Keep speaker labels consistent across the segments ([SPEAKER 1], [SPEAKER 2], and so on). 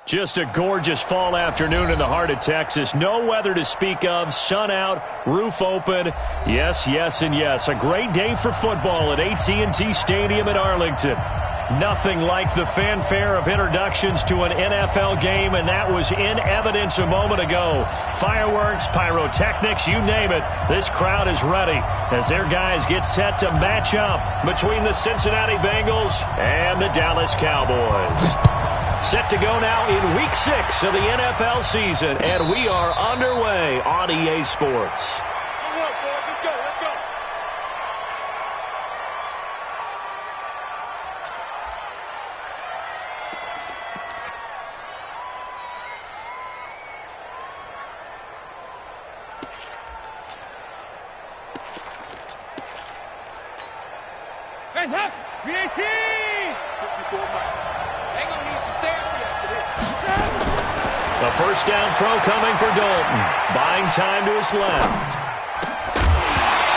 [SPEAKER 1] Just a gorgeous fall afternoon in the heart of Texas. No weather to speak of. Sun out, roof open. Yes, yes, and yes. A great day for football at AT&T Stadium in Arlington. Nothing like the fanfare of introductions to an NFL game, and that was in evidence a moment ago. Fireworks, pyrotechnics, you name it. This crowd is ready as their guys get set to match up between the Cincinnati Bengals and the Dallas Cowboys. Set to go now in Week 6 of the NFL season, and we are underway on EA Sports.
[SPEAKER 2] Hands up! VAT!
[SPEAKER 1] A first down throw coming for Dalton. Buying time to his left.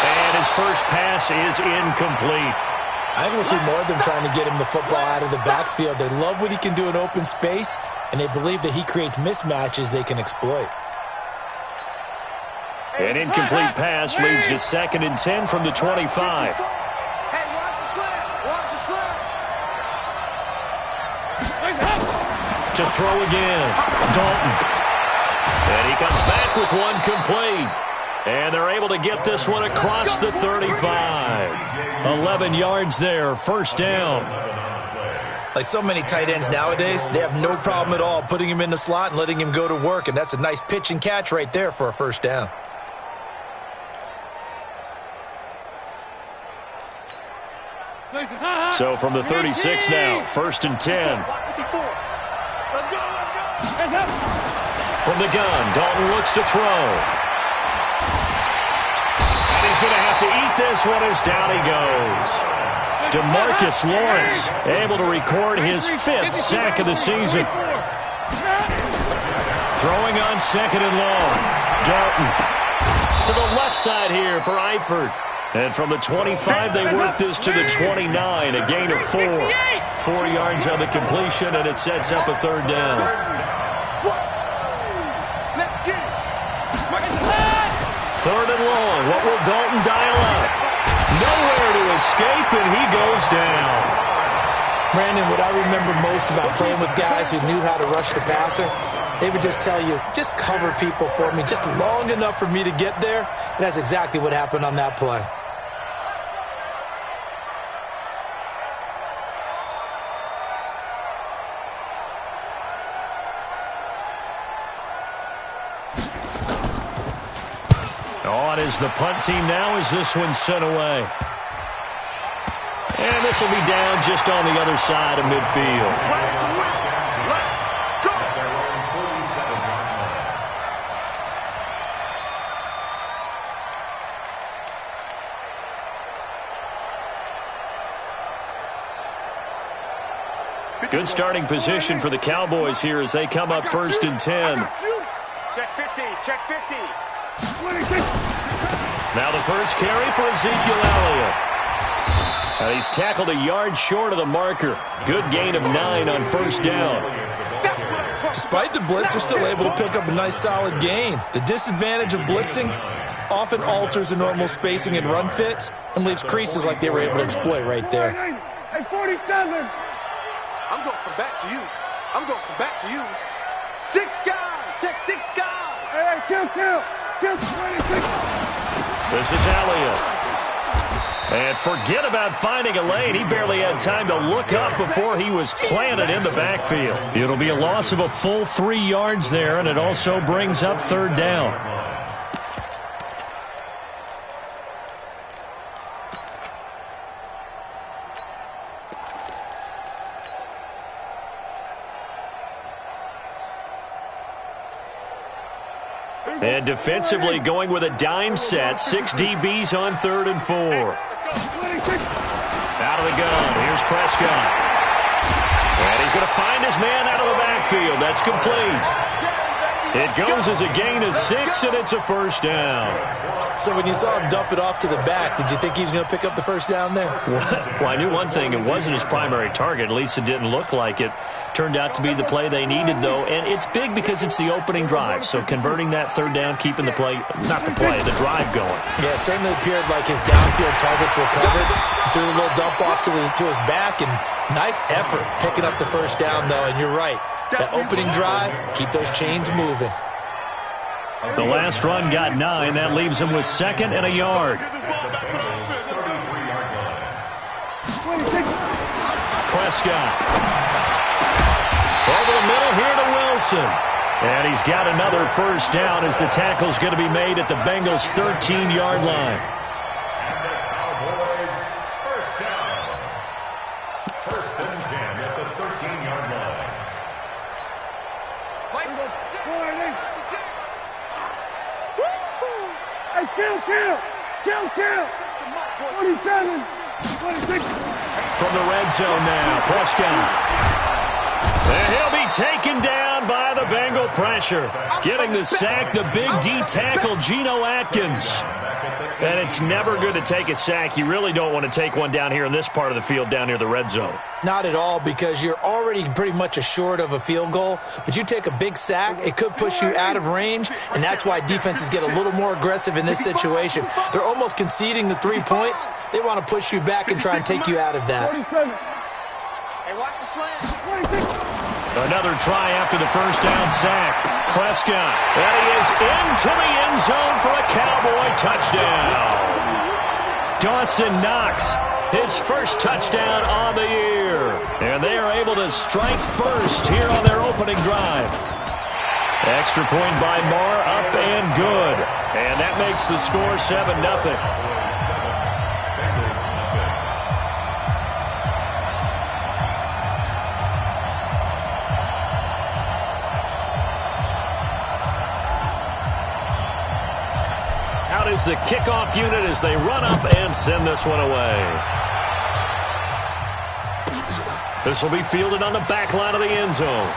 [SPEAKER 1] And his first pass is incomplete.
[SPEAKER 3] I think we'll see more of them trying to get him the football out of the backfield. They love what he can do in open space, and they believe that he creates mismatches they can exploit.
[SPEAKER 1] An incomplete pass leads to 2nd and 10 from the 25. To throw again, Dalton. And he comes back with one complete. And they're able to get this one across the 35. 11 yards there, first down.
[SPEAKER 3] Like so many tight ends nowadays, they have no problem at all putting him in the slot and letting him go to work. And that's a nice pitch and catch right there for a first down.
[SPEAKER 1] So from the 36 now, 1st and 10. From the gun, Dalton looks to throw. And he's going to have to eat this one as down he goes. DeMarcus Lawrence able to record his 5th sack of the season. Throwing on 2nd and long. Dalton to the left side here for Eifert. And from the 25, they work this to the 29, a gain of 4. 4 yards on the completion, and it sets up a third down. Third and long. What will Dalton dial up? Nowhere to escape, and he goes down.
[SPEAKER 3] Brandon, what I remember most about playing with guys who knew how to rush the passer, they would just tell you, just cover people for me, just long enough for me to get there. And that's exactly what happened on that play.
[SPEAKER 1] On is the punt team now as this one's sent away. And this will be down just on the other side of midfield. Good starting position for the Cowboys here as they come up 1st and 10.
[SPEAKER 2] Check 50, check 50.
[SPEAKER 1] Now the first carry for Ezekiel Elliott. He's tackled a yard short of the marker. Good gain of 9 on first down.
[SPEAKER 3] Despite the blitz, they're still able to pick up a nice solid gain. The disadvantage of blitzing often alters the normal spacing and run fits and leaves creases like they were able to exploit right there.
[SPEAKER 2] Hey, 47. I'm going to come back to you. I'm going to come back to you. 6 guys. Check 6 guys. Hey, kill. Kill 26.
[SPEAKER 1] This is Elliott. And forget about finding a lane. He barely had time to look up before he was planted in the backfield. It'll be a loss of a full 3 yards there, and it also brings up third down. And defensively going with a dime set. 6 DBs on 3rd and 4. Out of the gun. Here's Prescott. And he's going to find his man out of the backfield. That's complete. It goes as a gain of 6, and it's a first down.
[SPEAKER 3] So when you saw him dump it off to the back, did you think he was going to pick up the first down there?
[SPEAKER 1] Well, I knew one thing. It wasn't his primary target. At least it didn't look like it. Turned out to be the play they needed, though. And it's big because it's the opening drive. So converting that third down, keeping the play, not the play, the drive going.
[SPEAKER 3] Yeah, it certainly appeared like his downfield targets were covered. Threw a little dump off to his back, and nice effort picking up the first down, though. And you're right. That opening drive, keep those chains moving.
[SPEAKER 1] The last run got 9. That leaves him with 2nd and a yard. Prescott. Over the middle here to Wilson. And he's got another first down as the tackle's going to be made at the Bengals' 13-yard line.
[SPEAKER 4] First and 10 at the 13-yard line.
[SPEAKER 2] Hey, kill. 27, 26.
[SPEAKER 1] From the red zone now, Prescott. And he'll be taken down by the Bengal pressure. Getting the sack, the big D tackle, Geno Atkins. And it's never good to take a sack. You really don't want to take one down here in this part of the field down near the red zone.
[SPEAKER 3] Not at all, because you're already pretty much assured of a field goal. But you take a big sack, it could push you out of range, and that's why defenses get a little more aggressive in this situation. They're almost conceding the 3 points. They want to push you back and try and take you out of that.
[SPEAKER 2] 47. Hey, watch the slant. 26.
[SPEAKER 1] Another try after the first down sack. Prescott, and he is into the end zone for a Cowboy touchdown. Dawson Knox, his first touchdown on the year. And they are able to strike first here on their opening drive. Extra point by Marr, up and good. And that makes the score 7-0. Is the kickoff unit as they run up and send this one away. This will be fielded on the back line of the end zone.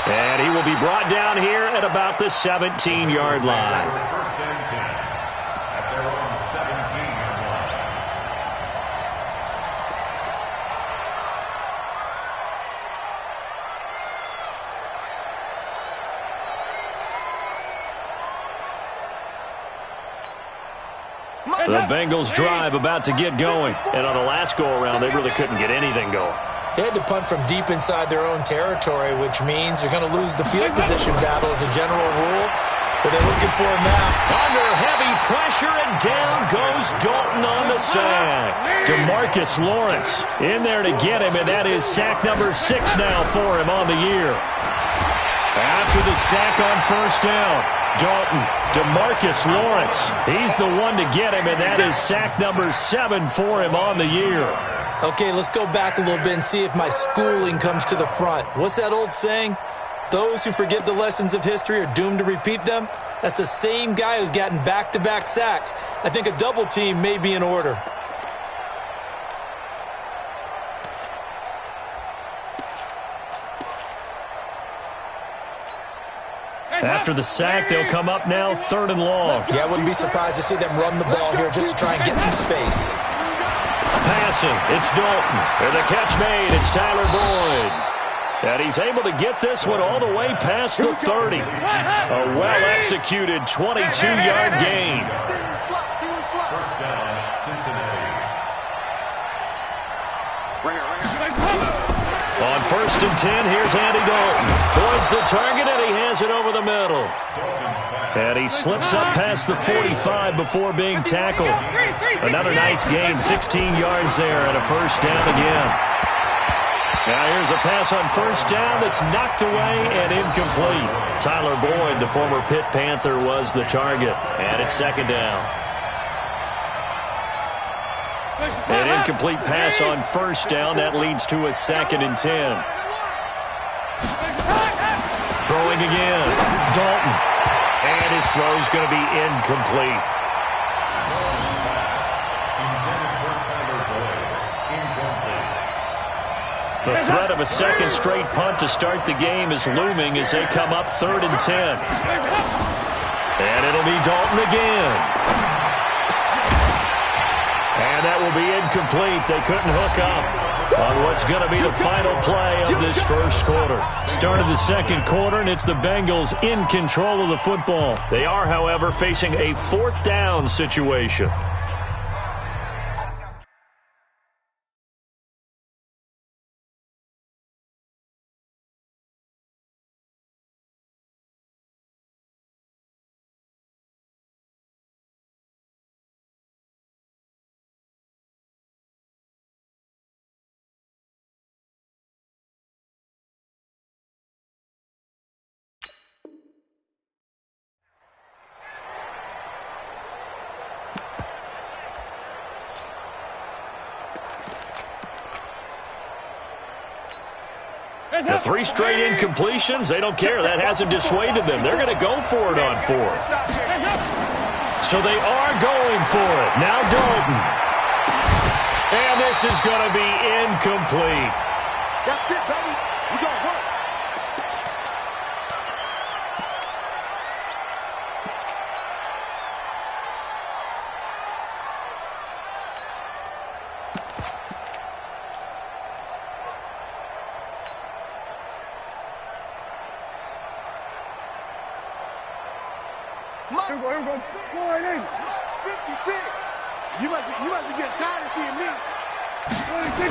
[SPEAKER 1] And he will be brought down here at about the 17-yard line.
[SPEAKER 4] First and 10 at their own 17-yard line.
[SPEAKER 1] The Bengals drive about to get going. And on the last go-around, they really couldn't get anything going.
[SPEAKER 3] They had to punt from deep inside their own territory, which means you're going to lose the field position battle as a general rule. But they're looking for him now.
[SPEAKER 1] Under heavy pressure, and down goes Dalton on the sack. DeMarcus Lawrence in there to get him, and that is sack number 6 now for him on the year. After the sack on first down, Dalton, DeMarcus Lawrence, he's the one to get him, and that is sack number 7 for him on the year.
[SPEAKER 3] Okay, let's go back a little bit and see if my schooling comes to the front. What's that old saying? Those who forget the lessons of history are doomed to repeat them. That's the same guy who's gotten back-to-back sacks. I think a double team may be in order.
[SPEAKER 1] After the sack, they'll come up now 3rd and long.
[SPEAKER 3] Yeah, I wouldn't be surprised to see them run the ball here just to try and get some space.
[SPEAKER 1] Passing, it's Dalton. And the catch made, it's Tyler Boyd. And he's able to get this one all the way past the 30. A well-executed 22-yard gain.
[SPEAKER 4] First down, Cincinnati.
[SPEAKER 1] On 1st and 10, here's Andy Dalton. Boyd's the target, and he has it over the middle. And he slips up past the 45 before being tackled. Another nice gain, 16 yards there, and a first down again. Now here's a pass on first down that's knocked away and incomplete. Tyler Boyd, the former Pitt Panther, was the target. And it's 2nd down. An incomplete pass on first down. That leads to a 2nd and 10. Throwing again. Dalton. And his throw's going to be incomplete. The threat of a second straight punt to start the game is looming as they come up 3rd and 10. And it'll be Dalton again. And that will be incomplete. They couldn't hook up on what's going to be the final play of this first quarter. Start of the second quarter, and it's the Bengals in control of the football. They are, however, facing a 4th down situation. The 3 straight incompletions, they don't care. That hasn't dissuaded them. They're going to go for it on 4th. So they are going for it. Now Dalton. And this is going to be incomplete.
[SPEAKER 2] That's it, baby. We're going to work. Here we go. 56. You must be getting tired of seeing me. 26.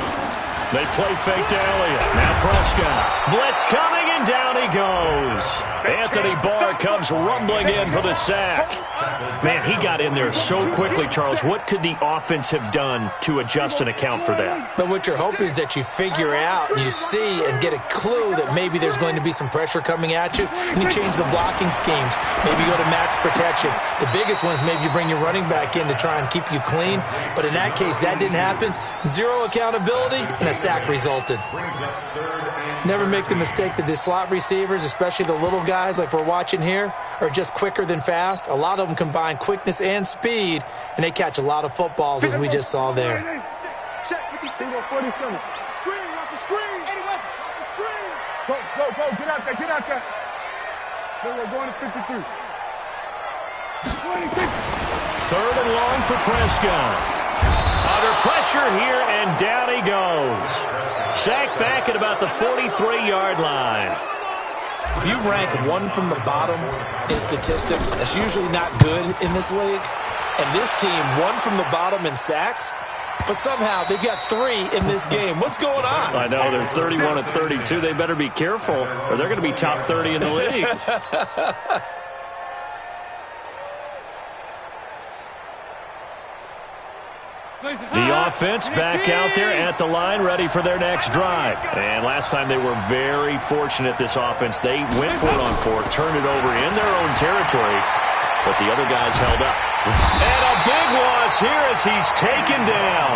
[SPEAKER 1] They play fake to Elliott. Now Prescott. Blitz coming, and down he goes. Anthony Barr comes rumbling in for the sack. Man, he got in there so quickly, Charles. What could the offense have done to adjust and account for that?
[SPEAKER 3] But what you're hoping is that you figure out and you see and get a clue that maybe there's going to be some pressure coming at you, and you change the blocking schemes. Maybe go to max protection. The biggest one is maybe you bring your running back in to try and keep you clean. But in that case, that didn't happen. 0 accountability, and a sack resulted. Never make the mistake that the slot receivers, especially the little guys like we're watching here, are just quicker than fast. A lot of them combine quickness and speed, and they catch a lot of footballs, as we just saw there.
[SPEAKER 2] Check with the single 47. Screen, watch the screen. Anyway, watch the screen. Go. Get out there. We're going to 53. 26.
[SPEAKER 1] 3rd and long for Prescott. Under pressure here, and down he goes. Sacked back at about the 43-yard line.
[SPEAKER 3] If you rank 1 from the bottom in statistics, that's usually not good in this league. And this team, 1 from the bottom in sacks, but somehow they got 3 in this game. What's going on?
[SPEAKER 1] I know, they're 31 and 32. They better be careful, or they're going to be top 30 in the league. The offense back out there at the line, ready for their next drive. And last time they were very fortunate, this offense. They went for it on 4, turned it over in their own territory, but the other guys held up. And a big loss here as he's taken down.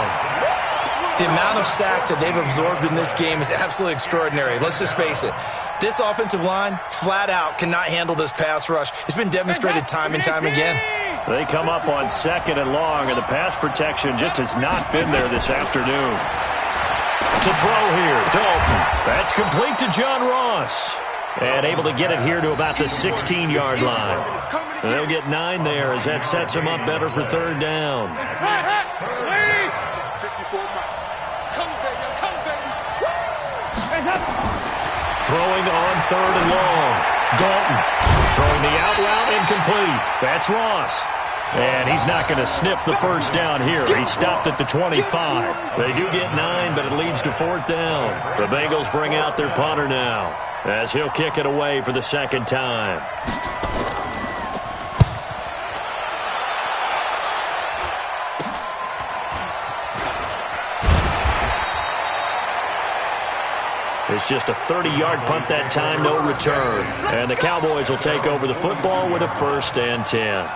[SPEAKER 3] The amount of sacks that they've absorbed in this game is absolutely extraordinary. Let's just face it. This offensive line, flat out, cannot handle this pass rush. It's been demonstrated time and time again.
[SPEAKER 1] They come up on 2nd and long, and the pass protection just has not been there this afternoon. To throw here, Dalton. That's complete to John Ross. And able to get it here to about the 16-yard line. They'll get 9 there as that sets them up better for 3rd down. Throwing on 3rd and long. Dalton throwing the out route, incomplete. That's Ross. And he's not going to sniff the first down here. He stopped at the 25. They do get 9, but it leads to 4th down. The Bengals bring out their punter now as he'll kick it away for the 2nd time. It's just a 30-yard punt that time, no return. And the Cowboys will take over the football with a 1st and 10.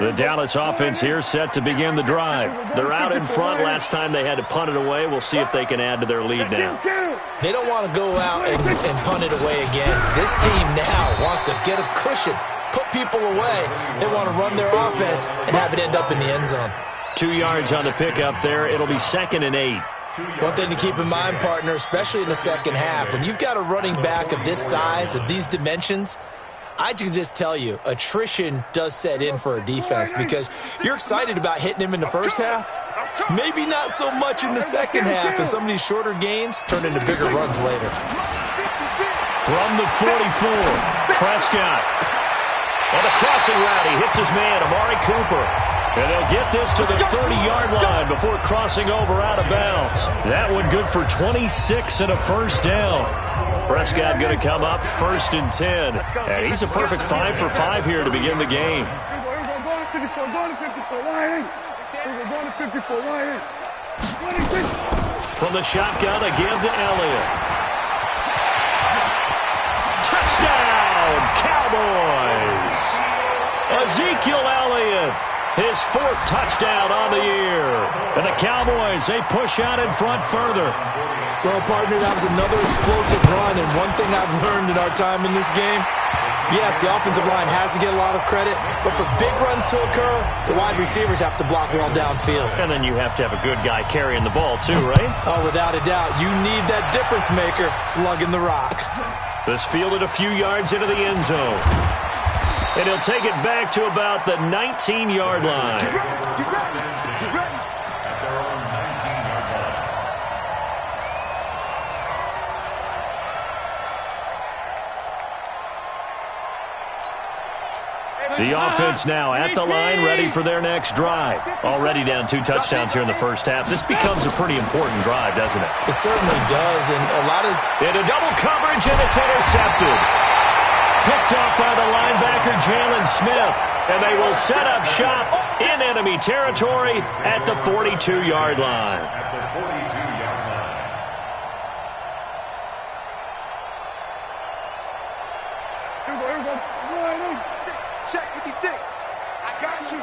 [SPEAKER 1] The Dallas offense here set to begin the drive. They're out in front. Last time they had to punt it away. We'll see if they can add to their lead now.
[SPEAKER 3] They don't want to go out and punt it away again. This team now wants to get a cushion, put people away. They want to run their offense and have it end up in the end zone.
[SPEAKER 1] 2 yards on the pickup there. It'll be 2nd and 8.
[SPEAKER 3] One thing to keep in mind, partner, especially in the second half, when you've got a running back of this size, of these dimensions, I can just tell you, attrition does set in for a defense because you're excited about hitting him in the first half. Maybe not so much in the second half, and some of these shorter gains turn into bigger runs later.
[SPEAKER 1] From the 44, Prescott. On the crossing route, he hits his man, Amari Cooper. And they'll get this to the 30-yard line before crossing over out of bounds. That one good for 26 and a first down. Prescott going to come up 1st and 10. And he's a perfect 5 for 5 here to begin the game. From the shotgun, a give to Elliott. Touchdown, Cowboys! Ezekiel Elliott, his 4th touchdown on the year. And the Cowboys, they push out in front further.
[SPEAKER 3] Well, partner, that was another explosive run, and one thing I've learned in our time in this game, yes, the offensive line has to get a lot of credit, but for big runs to occur, the wide receivers have to block well downfield.
[SPEAKER 1] And then you have to have a good guy carrying the ball too, right?
[SPEAKER 3] Oh, without a doubt. You need that difference maker lugging the rock.
[SPEAKER 1] This fielded a few yards into the end zone. And he'll take it back to about the 19-yard line. The offense now at the line, ready for their next drive. Already down 2 touchdowns here in the first half. This becomes a pretty important drive, doesn't it?
[SPEAKER 3] It certainly does, and a lot of...
[SPEAKER 1] Into double coverage, and it's intercepted. Picked off by the linebacker, Jalen Smith. And they will set up shop in enemy territory at the 42-yard line.
[SPEAKER 2] Check 56. I got you.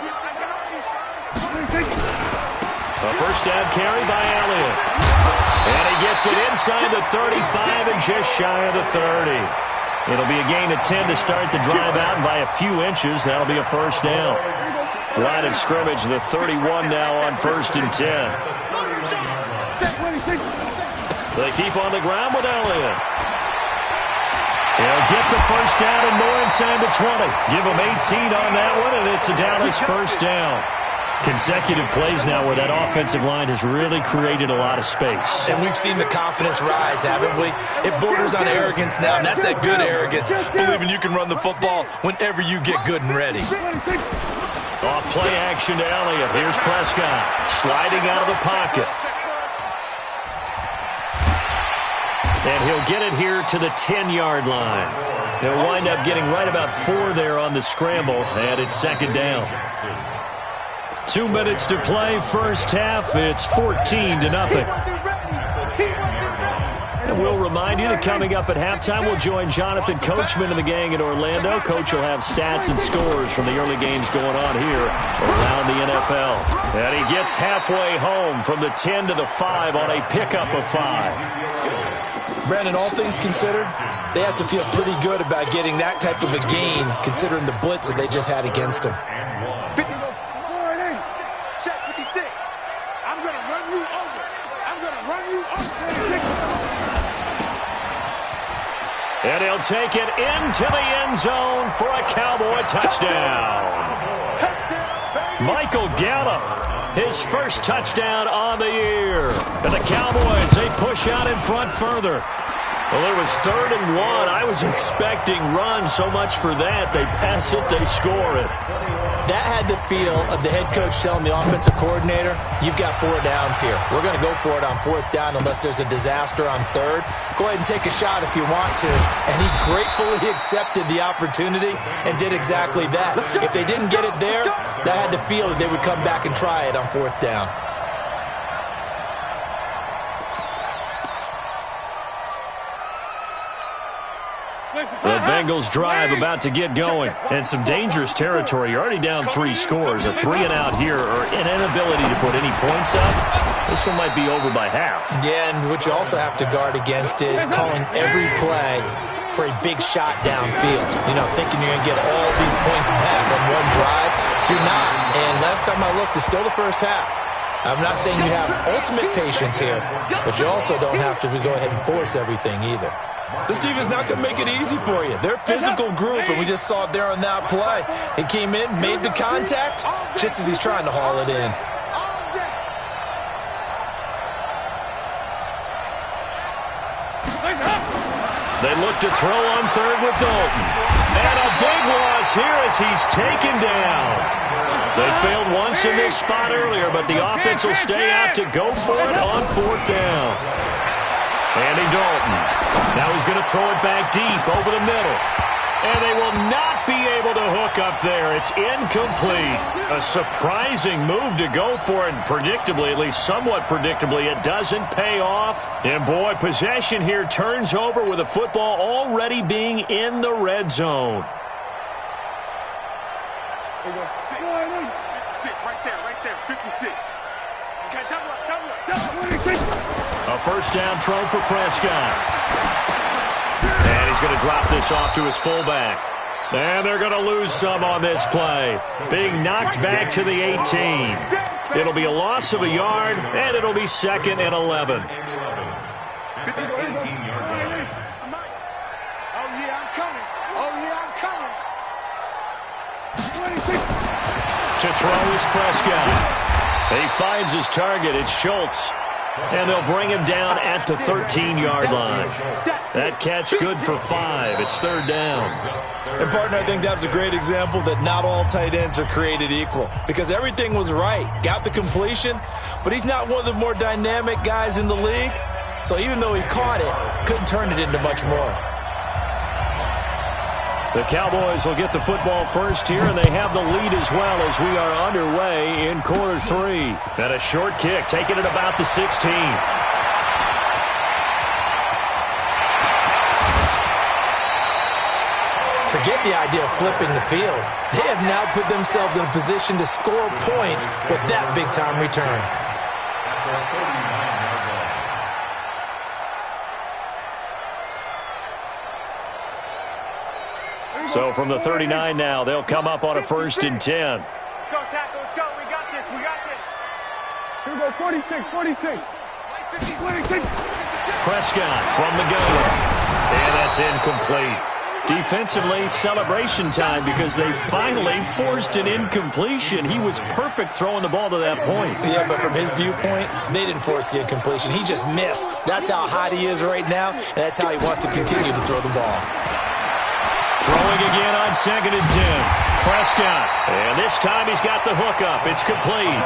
[SPEAKER 1] A first down carry by Elliott. And he gets it inside the 35 and just shy of the 30. It'll be a gain of 10 to start the drive out, and by a few inches, that'll be a first down. Line of scrimmage, the 31 now on 1st and 10. They keep on the ground with Elliott. He'll get the first down and more inside the 20. Give him 18 on that one, and it's a Dallas first down. Consecutive plays now where that offensive line has really created a lot of space.
[SPEAKER 3] And we've seen the confidence rise, haven't we? It borders on arrogance now, and that's that good arrogance, believing you can run the football whenever you get good and ready.
[SPEAKER 1] Off play action to Elliott. Here's Prescott sliding out of the pocket. And he'll get it here to the 10-yard line. He'll wind up getting right about 4 there on the scramble, and it's 2nd down. 2 minutes to play, first half. It's 14-0. And we'll remind you that coming up at halftime, we'll join Jonathan Coachman and the gang in Orlando. Coach will have stats and scores from the early games going on here around the NFL. And he gets halfway home from the 10 to the 5 on a pickup of 5.
[SPEAKER 3] Brandon, all things considered, they have to feel pretty good about getting that type of a gain, considering the blitz that they just had against them.
[SPEAKER 1] And he'll take it into the end zone for a Cowboy touchdown. Michael Gallup, his first touchdown on the year. And the Cowboys, they push out in front further. Well, it was 3rd and 1. I was expecting runs, so much for that. They pass it, they score it.
[SPEAKER 3] That had the feel of the head coach telling the offensive coordinator, you've got 4 downs here. We're going to go for it on 4th down unless there's a disaster on 3rd. Go ahead and take a shot if you want to. And he gratefully accepted the opportunity and did exactly that. If they didn't get it there, that had the feel that they would come back and try it on 4th down.
[SPEAKER 1] The Bengals drive about to get going. And some dangerous territory. You're already down 3 scores. A 3-and-out here or an inability to put any points up. This one might be over by half.
[SPEAKER 3] Yeah, and what you also have to guard against is calling every play for a big shot downfield. You know, thinking you're going to get all these points back on one drive. You're not. And last time I looked, it's still the first half. I'm not saying you have ultimate patience here, but you also don't have to go ahead and force everything either.
[SPEAKER 5] This defense not going to make it easy for you. They're a physical group, and we just saw it there on that play. He came in, made the contact, just as he's trying to haul it in.
[SPEAKER 1] They look to throw on third with Dalton. And a big loss here as he's taken down. They failed once in this spot earlier, but the offense will stay out to go for it on 4th down. Andy Dalton. Now he's going to throw it back deep over the middle. And they will not be able to hook up there. It's incomplete. A surprising move to go for it. And predictably, at least somewhat predictably, it doesn't pay off. And boy, possession here turns over with the football already being in the red zone.
[SPEAKER 2] 56, right there, 56. Okay, double up.
[SPEAKER 1] A first down throw for Prescott. And he's going to drop this off to his fullback. And they're going to lose some on this play. Being knocked back to the 18. It'll be a loss of a yard, and it'll be 2nd and 11.
[SPEAKER 4] 18-yard line.
[SPEAKER 2] Oh, yeah, I'm coming.
[SPEAKER 1] To throw is Prescott. He finds his target. It's Schultz. And they'll bring him down at the 13-yard line. That catch good for 5. It's 3rd down.
[SPEAKER 5] And, partner, I think that's a great example that not all tight ends are created equal. Because everything was right. Got the completion, but he's not one of the more dynamic guys in the league. So even though he caught it, couldn't turn it into much more.
[SPEAKER 1] The Cowboys will get the football first here, and they have the lead as well as we are underway in quarter 3. And a short kick, taking it about the 16.
[SPEAKER 3] Forget the idea of flipping the field. They have now put themselves in a position to score points with that big-time return.
[SPEAKER 1] So from the 39 now, they'll come up on a 1st and 10.
[SPEAKER 2] Let's go, tackle. Let's go. We got this. Here we go. 46.
[SPEAKER 1] Prescott from the gun. And that's incomplete. Defensively, celebration time because they finally forced an incompletion. He was perfect throwing the ball to that point.
[SPEAKER 3] Yeah, but from his viewpoint, they didn't force the incompletion. He just missed. That's how hot he is right now, and that's how he wants to continue to throw the ball.
[SPEAKER 1] Throwing again on 2nd and 10. Prescott. And this time he's got the hookup. It's complete.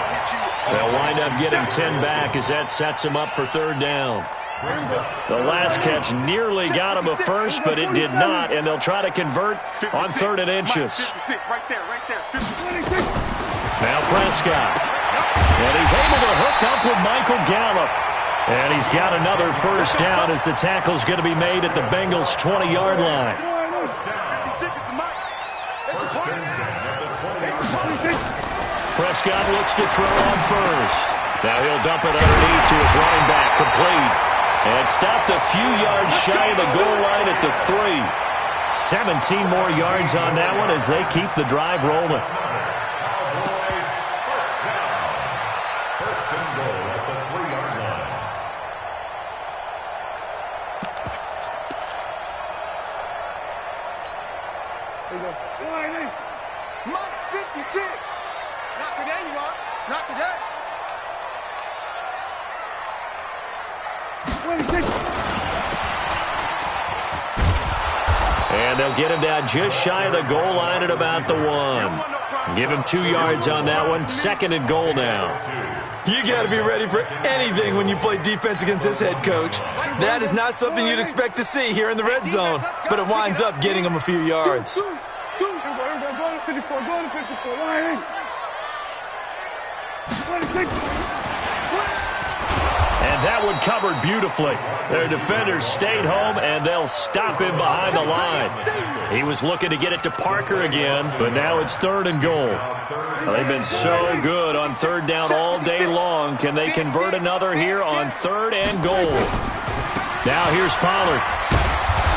[SPEAKER 1] They'll wind up getting 10 back as that sets him up for 3rd down. The last catch nearly got him a first, but it did not, and they'll try to convert on 3rd and inches.
[SPEAKER 2] 56, right there. 56.
[SPEAKER 1] Now Prescott. And he's able to hook up with Michael Gallup. And he's got another first down as the tackle's going to be made at the Bengals' 20-yard line. Prescott looks to throw on first. Now he'll dump it underneath to his running back, complete. And stopped a few yards shy of the goal line at the 3. 17 more yards on that one as they keep the drive rolling.
[SPEAKER 4] First and goal at the 3-yard line.
[SPEAKER 2] Mike's 56. Not today, you are. Not today. 26.
[SPEAKER 1] And they'll get him down just shy of the goal line at about the 1. Give him 2 yards on that one. 2nd and goal now.
[SPEAKER 5] You got to be ready for anything when you play defense against this head coach. That is not something you'd expect to see here in the red zone, but it winds up getting him a few yards.
[SPEAKER 1] And that that one covered beautifully. Their defenders stayed home, and they'll stop him behind the line. He was looking to get it to Parker again, but now it's 3rd and goal. Well, they've been so good on 3rd down all day long. Can they convert another here on 3rd and goal? Now here's Pollard.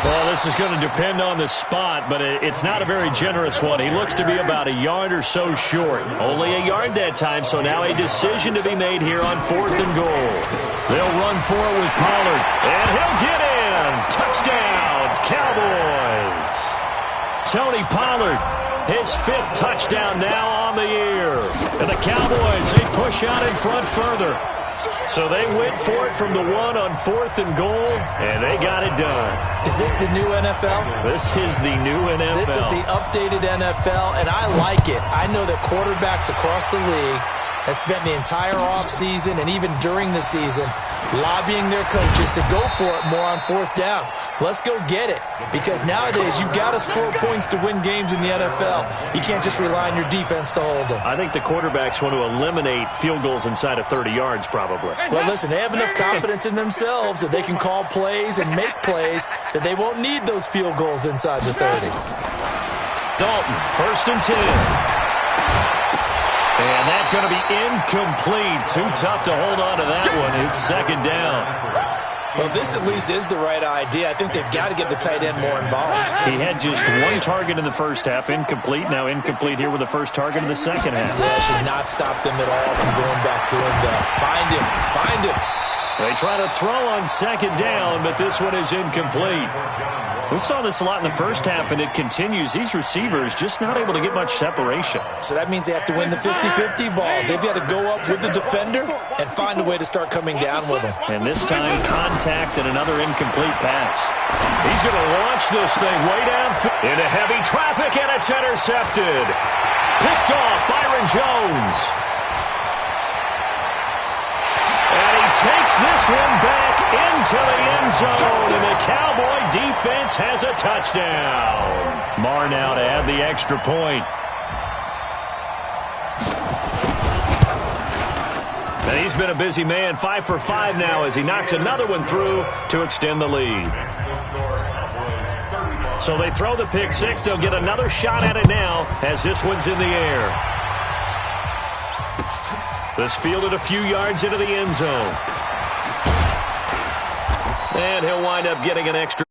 [SPEAKER 1] Well, this is going to depend on the spot, but it's not a very generous one. He looks to be about a yard or so short. Only a yard that time, so now a decision to be made here on 4th and goal. They'll run for it with Pollard, and he'll get in. Touchdown, Cowboys. Tony Pollard, his 5th touchdown now on the year. And the Cowboys, they push out in front further. So they went for it from the 1 on 4th and goal, and they got it done.
[SPEAKER 3] Is this the new NFL?
[SPEAKER 1] This is the new NFL.
[SPEAKER 3] This is the updated NFL, and I like it. I know that quarterbacks across the league have spent the entire offseason and even during the season lobbying their coaches to go for it more on 4th down. Let's go get it, because nowadays you've got to score points to win games in the NFL. You can't just rely on your defense to hold them.
[SPEAKER 1] I think the quarterbacks want to eliminate field goals inside of 30 yards probably.
[SPEAKER 3] Well, listen, they have enough confidence in themselves that they can call plays and make plays that they won't need those field goals inside the 30.
[SPEAKER 1] Dalton, 1st and 10. And that's going to be incomplete. Too tough to hold on to that one. It's 2nd down.
[SPEAKER 5] Well, this at least is the right idea. I think they've got to get the tight end more involved.
[SPEAKER 1] He had just 1 target in the first half, incomplete. Now incomplete here with the first target in the second half.
[SPEAKER 3] Yeah, should not stop them at all from going back to him. Find him. Find him.
[SPEAKER 1] They try to throw on 2nd down, but this one is incomplete. We saw this a lot in the first half, and it continues. These receivers just not able to get much separation.
[SPEAKER 3] So that means they have to win the 50-50 balls. They've got to go up with the defender and find a way to start coming down with them.
[SPEAKER 1] And this time, contact and another incomplete pass. He's going to launch this thing way down into heavy traffic, and it's intercepted. Picked off Byron Jones. Takes this one back into the end zone, and the Cowboy defense has a touchdown. Marr now to add the extra point. And he's been a busy man, 5 for 5 now as he knocks another one through to extend the lead. So they throw the pick 6. They'll get another shot at it now as this one's in the air. This fielded a few yards into the end zone. And he'll wind up getting an extra